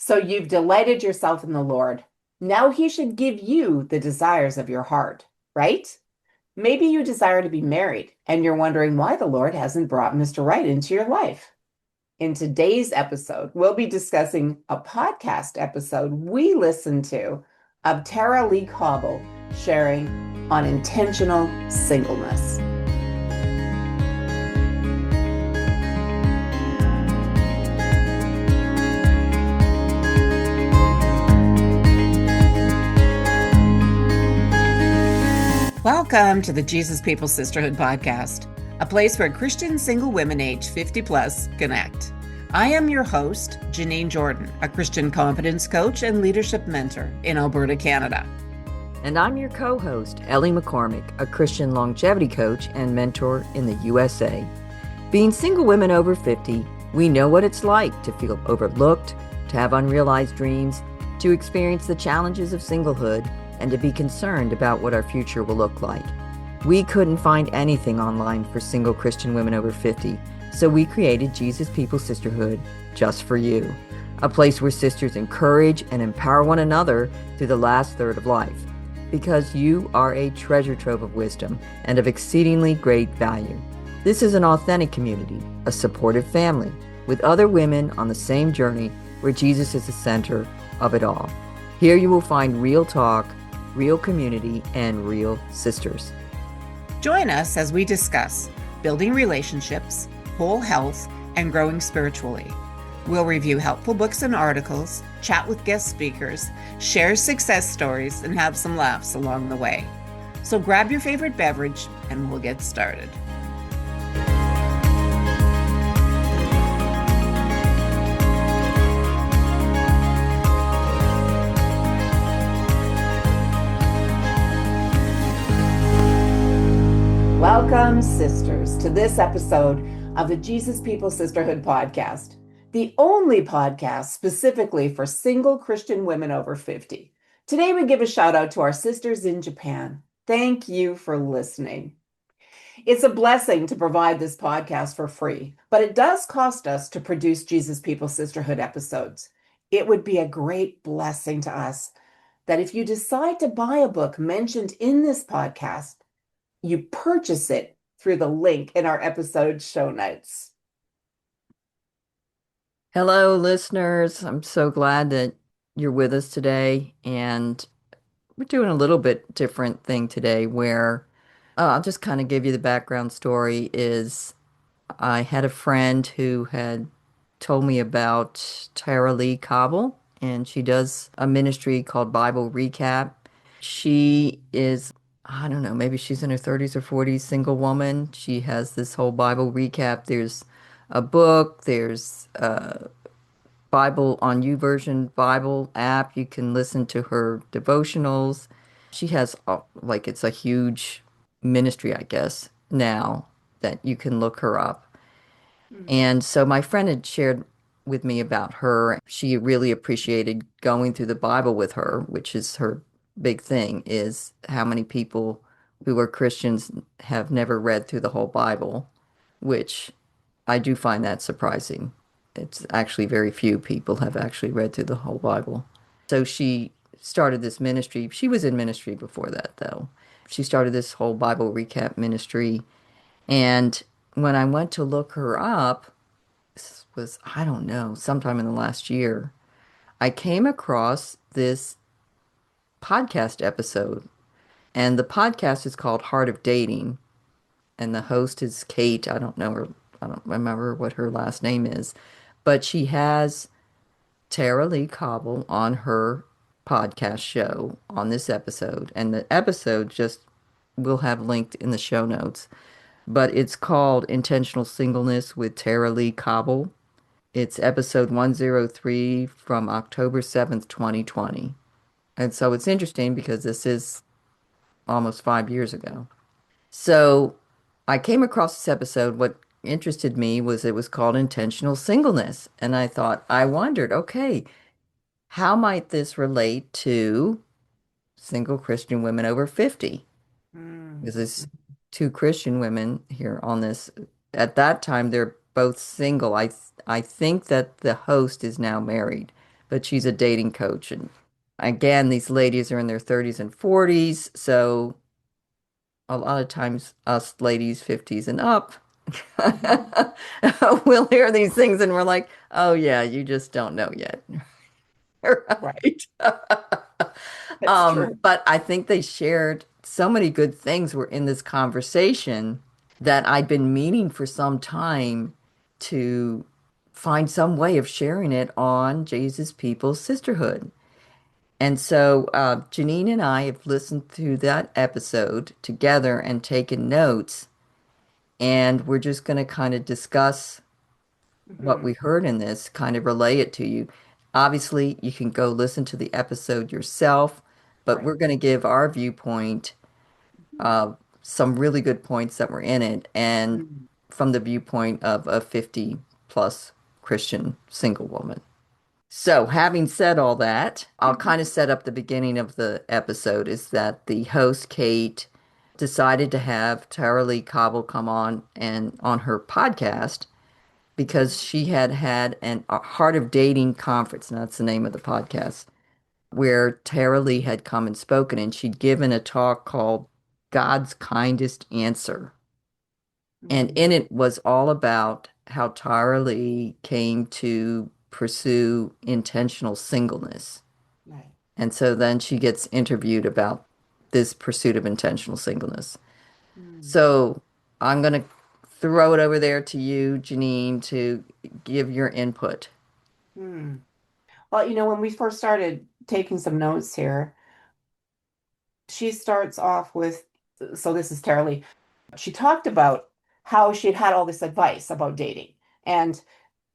So you've delighted yourself in the Lord. Now he should give you the desires of your heart, right? Maybe you desire to be married and you're wondering why the Lord hasn't brought Mr. Right into your life. In today's episode, we'll be discussing a podcast episode we listened to of Tara-Leigh Cobble sharing on intentional singleness. Welcome to the Jesus People Sisterhood podcast, a place where Christian single women age 50 plus connect. I am your host, Janine Jordan, a Christian confidence coach and leadership mentor in Alberta, Canada. And I'm your co-host, Ellie McCormick, a Christian longevity coach and mentor in the USA. Being single women over 50, we know what it's like to feel overlooked, to have unrealized dreams, to experience the challenges of singlehood, and to be concerned about what our future will look like. We couldn't find anything online for single Christian women over 50, so we created Jesus People Sisterhood just for you, a place where sisters encourage and empower one another through the last third of life, because you are a treasure trove of wisdom and of exceedingly great value. This is an authentic community, a supportive family, with other women on the same journey where Jesus is the center of it all. Here you will find real talk, real community, and real sisters. Join us as we discuss building relationships, whole health, and growing spiritually. We'll review helpful books and articles, chat with guest speakers, share success stories, and have some laughs along the way. So grab your favorite beverage and we'll get started. Welcome, sisters, to this episode of the Jesus People Sisterhood podcast, the only podcast specifically for single Christian women over 50. Today, we give a shout out to our sisters in Japan. Thank you for listening. It's a blessing to provide this podcast for free, but it does cost us to produce Jesus People Sisterhood episodes. It would be a great blessing to us that if you decide to buy a book mentioned in this podcast, you purchase it through the link in our episode show notes. Hello, listeners. I'm so glad that you're with us today. And we're doing a little bit different thing today where I'll just kind of give you the background story is I had a friend who had told me about Tara-Leigh Cobble, and she does a ministry called Bible Recap. She is, I don't know, maybe she's in her 30s or 40s, single woman. She has this whole Bible recap. There's a book, there's a Bible on YouVersion Bible app. You can listen to her devotionals. She has, like, it's a huge ministry, I guess, now that you can look her up. And so my friend had shared with me about her. She really appreciated going through the Bible with her, which is her big thing, is how many people who are Christians have never read through the whole Bible, which I do find that surprising. It's actually very few people have actually read through the whole Bible. So she started this ministry. She was in ministry before that, though. She started this whole Bible recap ministry. And when I went to look her up, this was, I don't know, sometime in the last year, I came across this podcast episode. And the podcast is called Heart of Dating. And the host is Kate. I don't know her, I don't remember what her last name is. But she has Tara-Leigh Cobble on her podcast show on this episode. And the episode just will have linked in the show notes. But it's called Intentional Singleness with Tara-Leigh Cobble. It's episode 103 from October 7th, 2020. And so it's interesting because this is almost 5 years ago. So I came across this episode. What interested me was it was called Intentional Singleness. And I thought, I wondered, okay, how might this relate to single Christian women over 50? Because there's two Christian women here on this. At that time, they're both single. I think that the host is now married, but she's a dating coach. And again, these ladies are in their 30s and 40s. So a lot of times, us ladies, 50s and up, we'll hear these things and we're like, oh, yeah, you just don't know yet. Right. Right. That's true. But I think they shared so many good things were in this conversation that I'd been meaning for some time to find some way of sharing it on Jesus People Sisterhood. And so Janine and I have listened to that episode together and taken notes, and we're just going to kind of discuss what Hmm. we heard in this, kind of relay it to you. Obviously, you can go listen to the episode yourself, but Right. we're going to give our viewpoint, uh, some really good points that were in it, and Mhm. from the viewpoint of a 50 plus Christian single woman. So, having said all that, I'll kind of set up the beginning of the episode is that the host, Kate, decided to have Tara-Leigh Cobble come on and on her podcast because she had had a Heart of Dating conference, and that's the name of the podcast, where Tara-Leigh had come and spoken, and she'd given a talk called God's Kindest Answer. And Mhm. in it was all about how Tara-Leigh came to pursue intentional singleness. Right. And so then she gets interviewed about this pursuit of intentional singleness. Mm. So I'm going to throw it over there to you, Janine, to give your input. Mm. Well, when we first started taking some notes here, she starts off with, so this is Tara-Leigh. She talked about how she'd had all this advice about dating and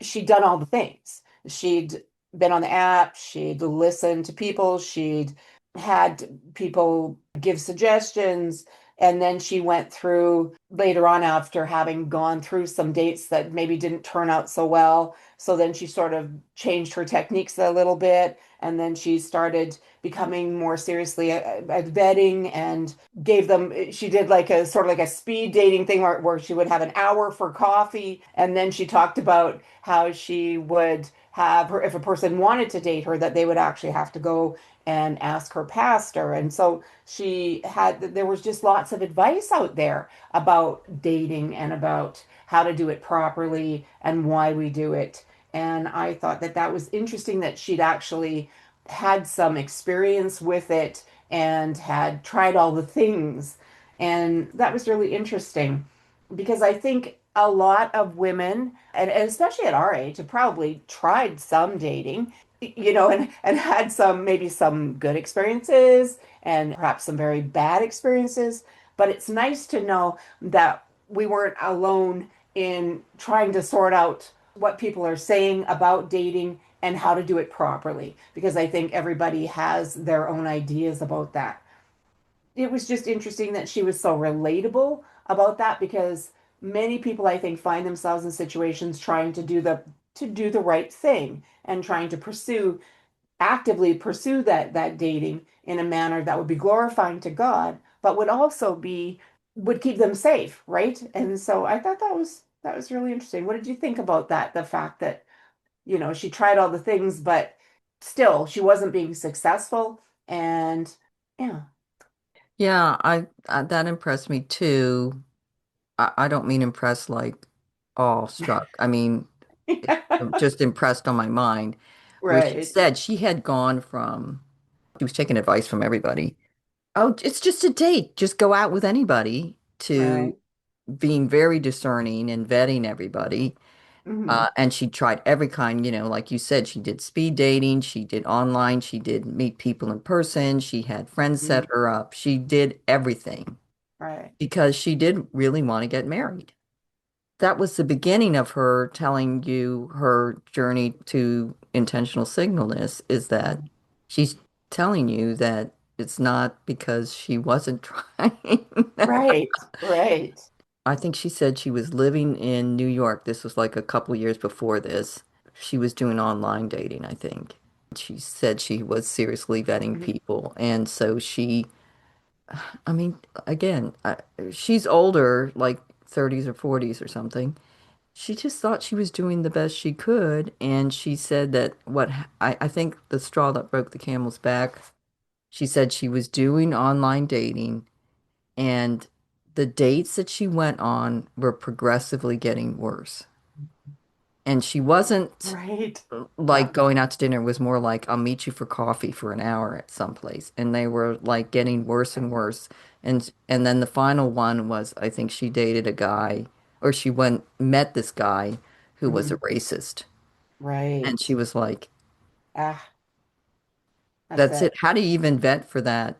she'd done all the things. She'd been on the app, she'd listened to people, she'd had people give suggestions, and then she went through later on after having gone through some dates that maybe didn't turn out so well. So then she sort of changed her techniques a little bit, and then she started becoming more seriously at vetting and gave them, she did like a sort of like a speed dating thing where she would have an hour for coffee, and then she talked about how she would have her, if a person wanted to date her, that they would actually have to go and ask her pastor. And so there was just lots of advice out there about dating and about how to do it properly and why we do it. And I thought that that was interesting that she'd actually had some experience with it and had tried all the things. And that was really interesting because I think a lot of women, and especially at our age, have probably tried some dating, and had maybe some good experiences and perhaps some very bad experiences. But it's nice to know that we weren't alone in trying to sort out what people are saying about dating and how to do it properly, because I think everybody has their own ideas about that. It was just interesting that she was so relatable about that because many people I think find themselves in situations trying to do the right thing and trying to actively pursue that dating in a manner that would be glorifying to God, but would keep them safe, right? And so I thought that was really interesting. What did you think about that? The fact that, she tried all the things, but still she wasn't being successful. And yeah. Yeah, that impressed me too. I don't mean impressed like awestruck. I mean, just impressed on my mind, where she Right. said she had gone from, she was taking advice from everybody. Oh, it's just a date. Just go out with anybody to Right. being very discerning and vetting everybody. Hmm. And she tried every kind, like you said, she did speed dating, she did online, she did meet people in person, she had friends set her up. She did everything Right. because she did really want to get married. That was the beginning of her telling you her journey to intentional singleness is that she's telling you that it's not because she wasn't trying. Right. Right. I think she said she was living in New York. This was like a couple years before this. She was doing online dating, I think. She said she was seriously vetting Mhm. people. And so I mean, again, she's older, like 30s or 40s or something. she just thought she was doing the best she could. And she said that I think the straw that broke the camel's back, she said she was doing online dating and the dates that she went on were progressively getting worse. And she wasn't Right. like Yeah. going out to dinner. It was more like, I'll meet you for coffee for an hour at some place. And they were like getting worse and worse. And then the final one was, I think she dated a guy, or she met this guy who was a Mhm. racist. And Right. she was like, Ah, that's that's it. it. How do you even vet for that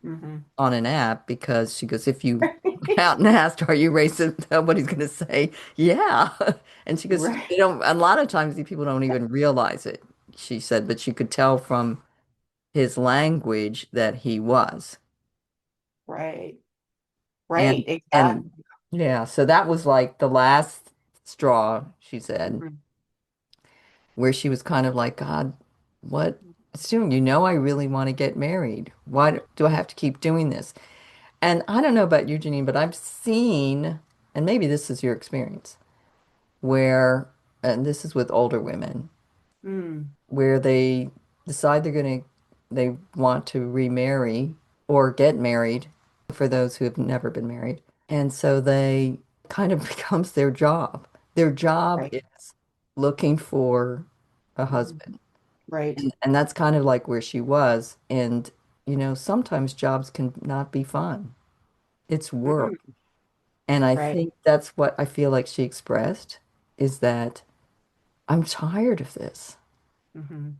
Hmm. on an app? Because she goes, if you went out and asked, are you racist? Nobody's going to say, yeah. And she goes, Right. they don't, a lot of times these people don't even realize it. She said, but she could tell from his language that he was. Right. And Right. Exactly. and yeah, so that was like the last straw, she said, Mhm. where she was kind of like, God, what soon? You know I really want to get married. Why do I have to keep doing this? And I don't know about you, Janine, but I've seen, and maybe this is your experience, where, and this is with older women, Mm. where they decide they want to remarry or get married for those who have never been married. And so they kind of becomes their job. Their job Right. is looking for a Mhm. husband. Right. And that's kind of like where she was. And, sometimes jobs can not be fun. It's work. Mhm. And I Right. think that's what I feel like she expressed is that I'm tired of this. Hmm.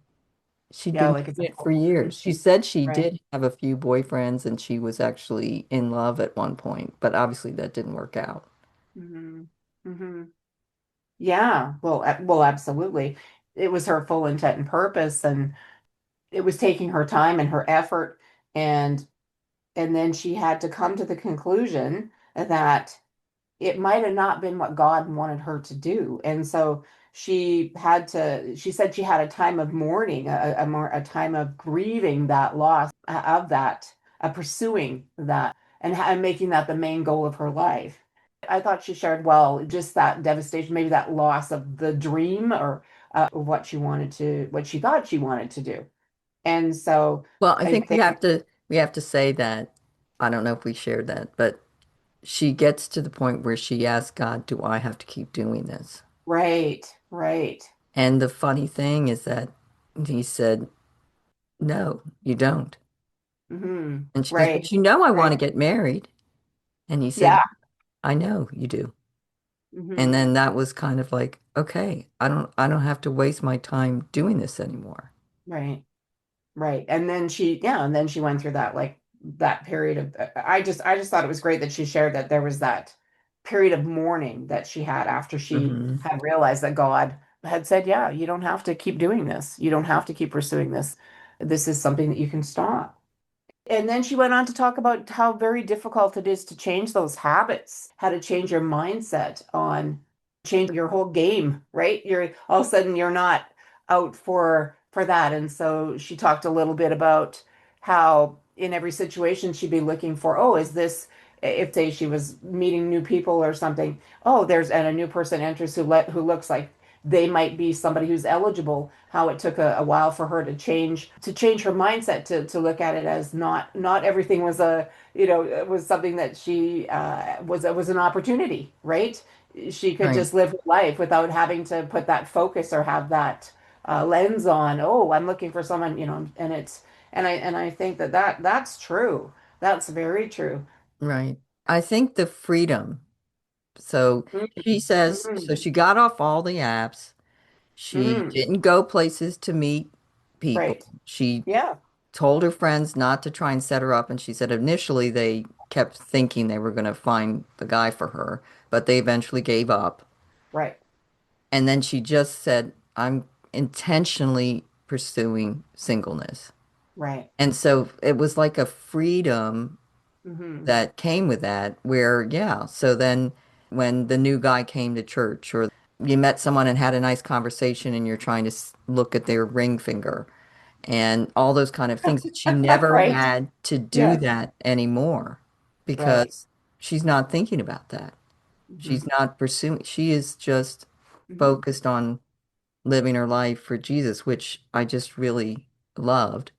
She'd Yeah, been like it's doing it for important. years. She said she Right. did have a few boyfriends and she was actually in love at one point, but obviously that didn't work out. Hmm. Hmm. Yeah. Well, well, absolutely. It was her full intent and purpose, and it was taking her time and her effort, and then she had to come to the conclusion that it might have not been what God wanted her to do. And so she said she had a time of mourning, a time of grieving that loss of that, pursuing that, and making that the main goal of her life. I thought she shared well, just that devastation, maybe that loss of the dream or what what she thought she wanted to do. And so Well, I I think we think, have to we have to say that I don't know if we shared that, but she gets to the point where she asks God, do I have to keep doing this? right, right. And the funny thing is that he said, no, you don't. Hmm. And she goes, but Right, you know I want to right. get married. And he said, Yeah. I know you do. And Hmm. then that was kind of like, okay, I don't have to waste my time doing this anymore. Right. Right. And then and then she went through that, like that period of, I just thought it was great that she shared that there was that period of mourning that she had after she Hmm. had realized that God had said, yeah, you don't have to keep doing this. You don't have to keep pursuing this. This is something that you can stop. And then she went on to talk about how very difficult it is to change those habits, how to change your mindset on change your whole game, right? You're all of a sudden you're not out for that. And so she talked a little bit about how in every situation she'd be looking for, oh, is this if say she was meeting new people or something, oh, there's and a new person enters who looks like they might be somebody who's eligible, how it took a while for her to change her mindset to look at it as not everything was a was something that she was an opportunity, right? She could Right, just live her life without having to put that focus or have that lens on, oh, I'm looking for someone, and I think that's true. That's very true. right. I think the freedom. So she says, so Mm-hmm. she got off all the apps. She Mm-hmm. didn't go places to meet people. Right. She Yeah. told her friends not to try and set her up. And she said initially they kept thinking they were going to find the guy for her, but they eventually gave up. Right. And then she just said, I'm intentionally pursuing singleness. Right. And so it was like a freedom Mm-hmm. that came with that, where, yeah. So then when the new guy came to church, or you met someone and had a nice conversation and you're trying to look at their ring finger and all those kind of things, that she never Right. had to do Yes. that anymore Right. because she's not thinking about that. She's Hmm. not pursuing, she is just Hmm. focused on living her life for Jesus, which I just really loved.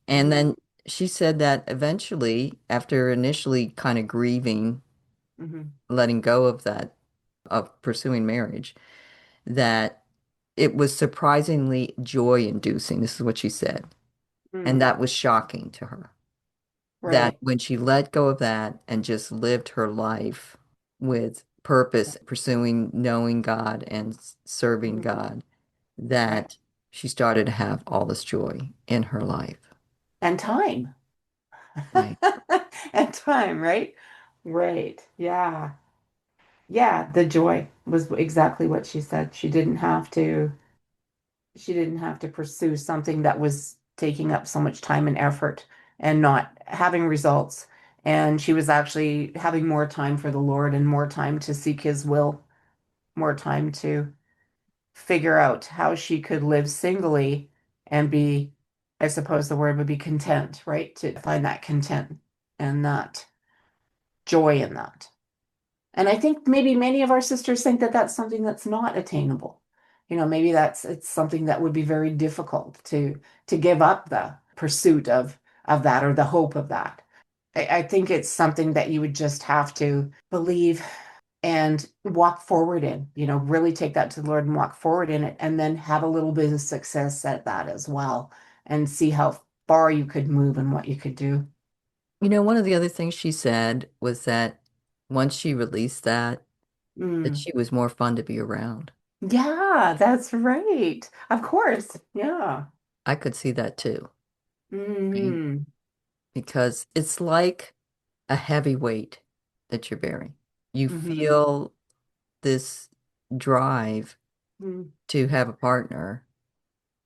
And Hmm. then she said that eventually, after initially kind of grieving, Hmm. letting go of that, of pursuing marriage, that it was surprisingly joy-inducing. This is what she said. And Mm. that was shocking to her. That Right. when she let go of that and just lived her life with purpose, pursuing knowing God and serving Mhm. God, Right. that she started to have all this joy in her life. And time. Right. And time, right? Right. Yeah. Yeah, the joy was exactly what she said. She didn't have to pursue something that was taking up so much time and effort and not having results. And she was actually having more time for the Lord and more time to seek his will, more time to figure out how she could live singly and be, I suppose the word would be content, right? To find that content and that joy in that. And I think maybe many of our sisters think that that's something that's not attainable. Maybe it's something that would be very difficult to give up the pursuit of that or the hope of that. I think it's something that you would just have to believe and walk forward in, really take that to the Lord and walk forward in it, and then have a little bit of success at that as well, and see how far you could move and what you could do. One of the other things she said was that once she released that Mm. she was more fun to be around. Yeah, that's right. Of course. Yeah. I could see that too, right? Hmm. Because it's like a heavy weight that you're bearing. You Hmm. feel this drive Hmm. to have a partner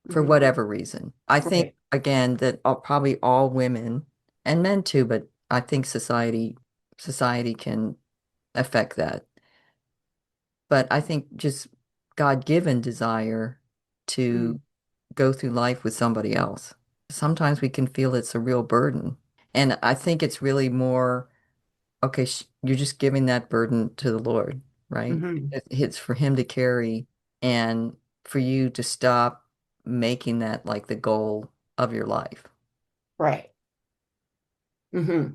for Hmm. whatever reason. I think, Right. again, that probably all women and men too, but I think society can affect that. But I think just God-given desire to Mm. go through life with somebody else. Sometimes we can feel it's a real burden. And I think it's really more, okay, you're just giving that burden to the Lord, right? Hmm. It's for him to carry and for you to stop making that like the goal of your life. Right. Hmm.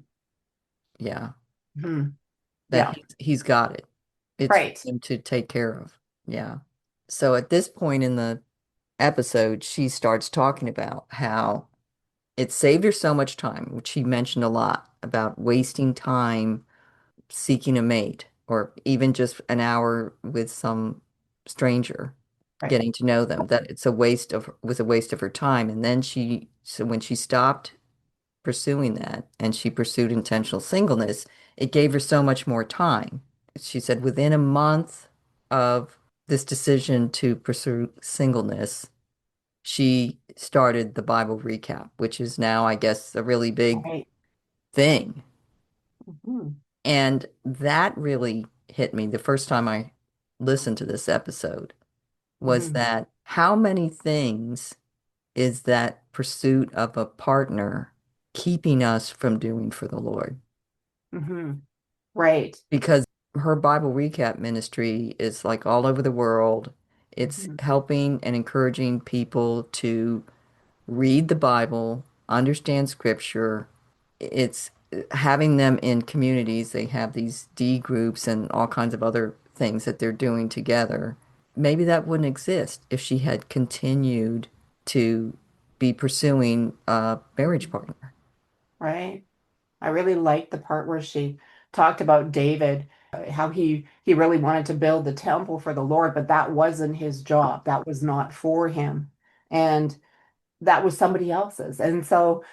Yeah, Hmm. that Yeah. he's got it. It's for Right. him to take care of. Yeah. So at this point in the episode, she starts talking about how it saved her so much time, which she mentioned a lot about wasting time seeking a mate or even just an hour with some stranger, Right. getting to know them, that was a waste of her time. And then so when she stopped pursuing that and she pursued intentional singleness, it gave her so much more time. She said within a month of this decision to pursue singleness, she started the Bible recap, which is now, I guess, a really big Right. thing. Hmm. And that really hit me the first time I listened to this episode was Hmm. that how many things is that pursuit of a partner keeping us from doing for the Lord? Hmm. Right. Because her Bible recap ministry is like all over the world. It's Hmm. helping and encouraging people to read the Bible, understand scripture. It's having them in communities. They have these D groups and all kinds of other things that they're doing together. Maybe that wouldn't exist if she had continued to be pursuing a marriage partner. Right. I really liked the part where she talked about David, how he really wanted to build the temple for the Lord, but that wasn't his job. That was not for him. And that was somebody else's. And so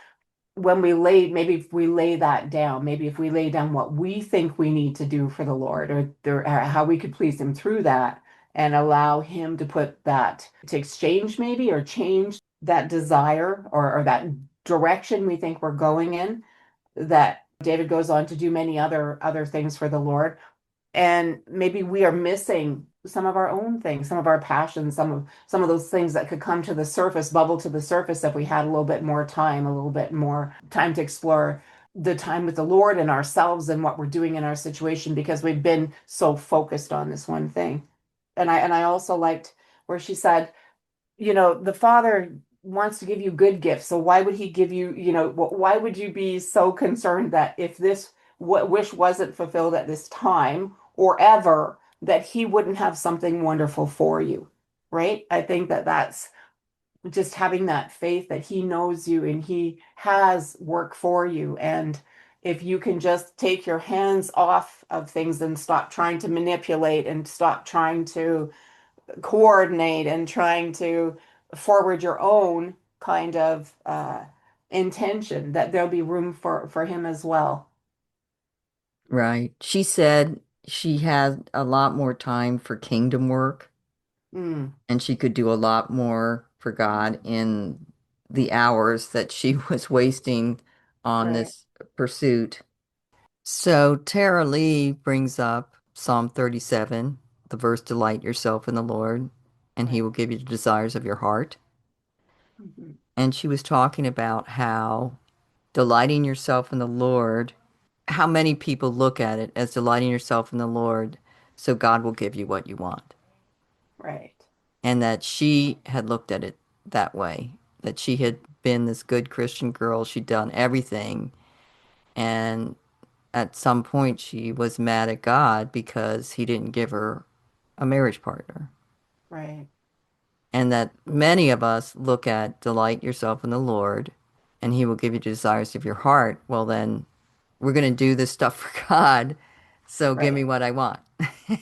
maybe if we lay that down, maybe if we lay down what we think we need to do for the Lord, or how we could please him through that, and allow him to put that to exchange maybe, or change that desire, or that direction we think we're going in, that David goes on to do many other things for the Lord. And maybe we are missing some of our own things, some of our passions, some of those things that could come to the surface, bubble to the surface if we had a little bit more time, a little bit more time to explore the time with the Lord and ourselves and what we're doing in our situation because we've been so focused on this one thing. And I also liked where she said, the Father wants to give you good gifts. So why would he give you, why would you be so concerned that if this wish wasn't fulfilled at this time or ever, that he wouldn't have something wonderful for you, right? I think that that's just having that faith that he knows you and he has work for you. And if you can just take your hands off of things and stop trying to manipulate and stop trying to coordinate and trying to forward your own kind of intention, that there'll be room for him as well. Right. She said she had a lot more time for kingdom work Mm, and she could do a lot more for God in the hours that she was wasting on right. this pursuit. So Tara-Leigh brings up Psalm 37, the verse, delight yourself in the Lord, and he Right. will give you the desires of your heart. Mhm. And she was talking about how delighting yourself in the Lord, how many people look at it as delighting yourself in the Lord, so God will give you what you want. Right. And that she had looked at it that way, that she had been this good Christian girl, she'd done everything, and at some point she was mad at God because he didn't give her a marriage partner. Right. And that many of us look at delight yourself in the Lord and he will give you the desires of your heart. Well, then we're going to do this stuff for God. So give me Right. what I want.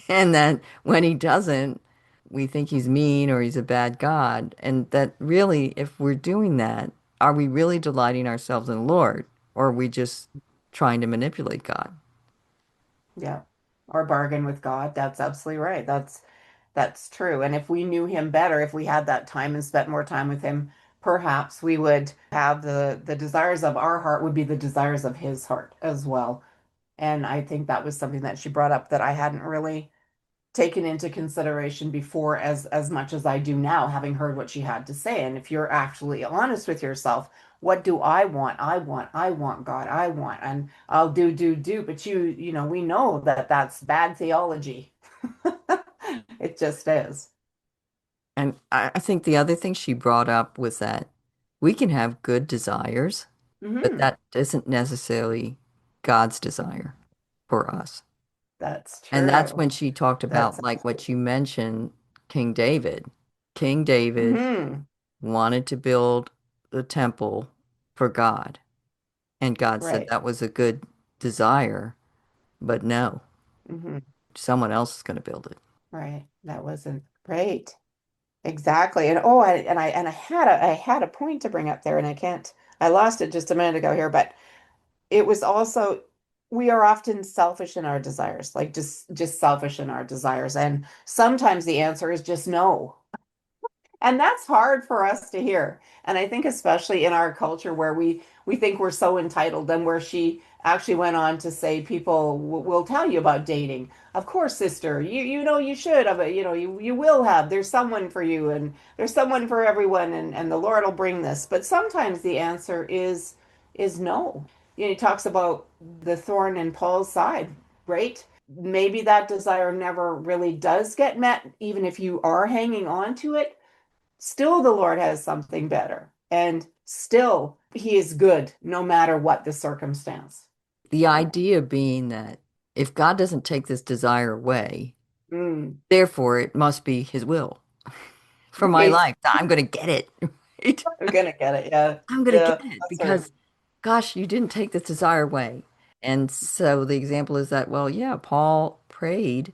And then when he doesn't, we think he's mean or he's a bad God. And that really, if we're doing that, are we really delighting ourselves in the Lord or are we just trying to manipulate God? Yeah. Or bargain with God. That's absolutely right. That's true. And if we knew him better, if we had that time and spent more time with him, perhaps we would have the desires of our heart would be the desires of his heart as well. And I think that was something that she brought up that I hadn't really taken into consideration before as much as I do now, having heard what she had to say. And if you're actually honest with yourself, what do I want? I want God. I want, and I'll do. But we know that that's bad theology. It just is. And I think the other thing she brought up was that we can have good desires, but Hmm. that isn't necessarily God's desire for us. That's And that's true. when she talked That's about, like what you mentioned, King David. King David hmm. wanted to build the temple for God. And God said Right. that was a good desire, but no, Hmm. someone else is going to build it. Right. That wasn't great. Exactly. And oh, I had a point to bring up there, and I lost it just a minute ago here, but it was also we are often selfish in our desires, like just selfish in our desires. And sometimes the answer is just no. And that's hard for us to hear. And I think especially in our culture where we think we're so entitled, and where she actually went on to say people will tell you about dating. Of course, sister, you know you should have a, you will have. There's someone for you and there's someone for everyone, and the Lord will bring this. But sometimes the answer is no. He talks about the thorn in Paul's side, right? Maybe that desire never really does get met, even if you are hanging on to it. Still the Lord has something better. And still he is good no matter what the circumstance. The Yeah. idea being that if God doesn't take this desire away, Mm, therefore it must be his will for my right. life. I'm going to get it, right? I'm gonna get it. Yeah. I'm going to Yeah. get it That's right. because, gosh, you didn't take this desire away. And so the example is that, well, yeah, Paul prayed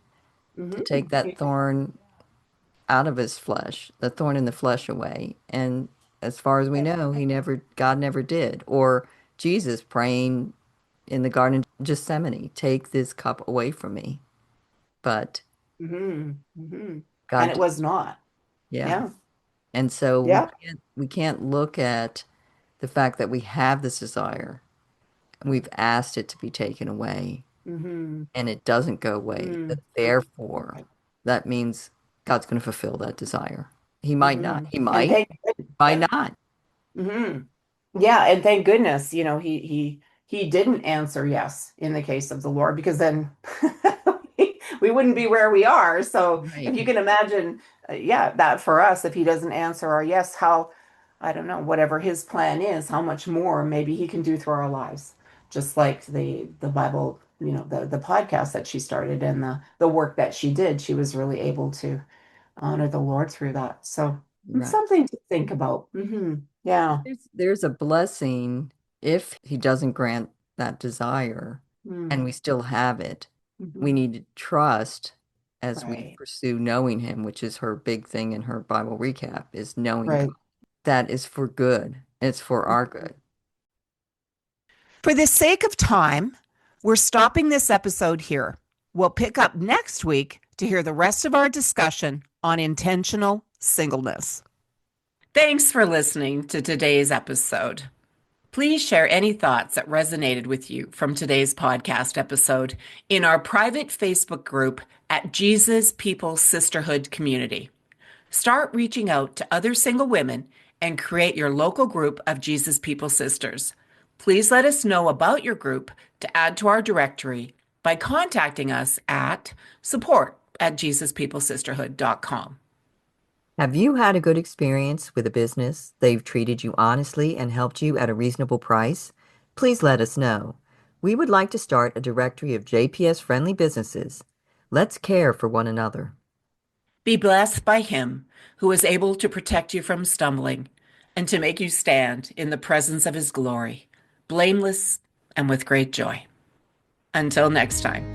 to take that Hmm. thorn out of his flesh, the thorn in the flesh away. And as far as we know, God never did. Or Jesus praying in the Garden of Gethsemane, take this cup away from me. But Hmm. Hmm. And God it did, was not. yeah. Yeah. And so Yeah. we can't look at the fact that we have this desire and we've asked it to be taken away Hmm. and it doesn't go away. That Mm. therefore, that means God's going to fulfill that desire. He might not. Hmm. He And might. thank goodness. Might not. Hmm. Yeah, and thank goodness, he he didn't answer yes in the case of the Lord, because then we wouldn't be where we are. So if Right. you can imagine, yeah, that for us, if he doesn't answer our yes, how, I don't know, whatever his plan is, how much more maybe he can do through our lives. Just like the Bible, the podcast that she started and the work that she did, she was really able to honor the Lord through that. So it's Right. something to think about. Yeah. There's a blessing if he doesn't grant that desire and Mm. we still have it. We Mhm. need to trust as we Right. pursue knowing him, which is her big thing in her Bible recap, is knowing God. Right. That is for good. It's for our Mhm. good. For the sake of time, we're stopping this episode here. We'll pick up next week to hear the rest of our discussion on intentional singleness. Thanks for listening to today's episode. Please share any thoughts that resonated with you from today's podcast episode in our private Facebook group at Jesus People Sisterhood Community. Start reaching out to other single women and create your local group of Jesus People Sisters. Please let us know about your group to add to our directory by contacting us at support@JesusPeopleSisterhood.com. Have you had a good experience with a business? They've treated you honestly and helped you at a reasonable price? Please let us know. We would like to start a directory of JPS-friendly businesses. Let's care for one another. Be blessed by him who is able to protect you from stumbling and to make you stand in the presence of his glory, blameless and with great joy. Until next time.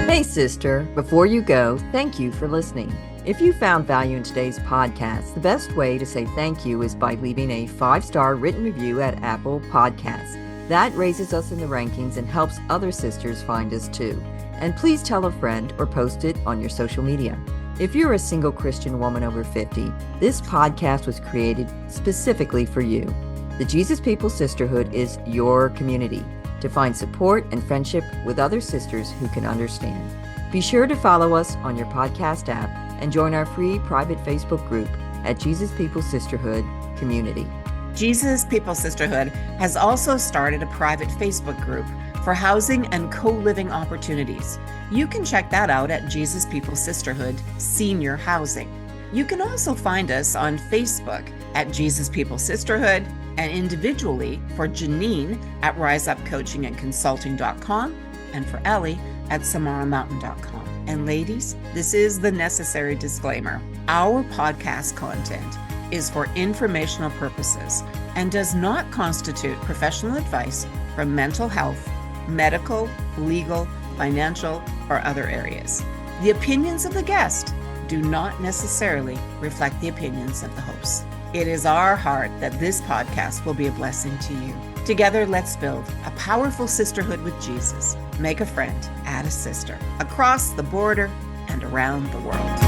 Hey, sister, before you go, thank you for listening. If you found value in today's podcast, the best way to say thank you is by leaving a 5-star written review at Apple Podcasts. That raises us in the rankings and helps other sisters find us too. And please tell a friend or post it on your social media. If you're a single Christian woman over 50, this podcast was created specifically for you. The Jesus People Sisterhood is your community to find support and friendship with other sisters who can understand. Be sure to follow us on your podcast app and join our free private Facebook group at Jesus People Sisterhood Community. Jesus People Sisterhood has also started a private Facebook group for housing and co-living opportunities. You can check that out at Jesus People Sisterhood Senior Housing. You can also find us on Facebook at Jesus People Sisterhood and individually for Janine at riseupcoachingandconsulting.com and for Ellie at samaramountain.com. And ladies, this is the necessary disclaimer. Our podcast content is for informational purposes and does not constitute professional advice from mental health, medical, legal, financial, or other areas. The opinions of the guest do not necessarily reflect the opinions of the host. It is our heart that this podcast will be a blessing to you. Together, let's build a powerful sisterhood with Jesus. Make a friend, add a sister, across the border and around the world.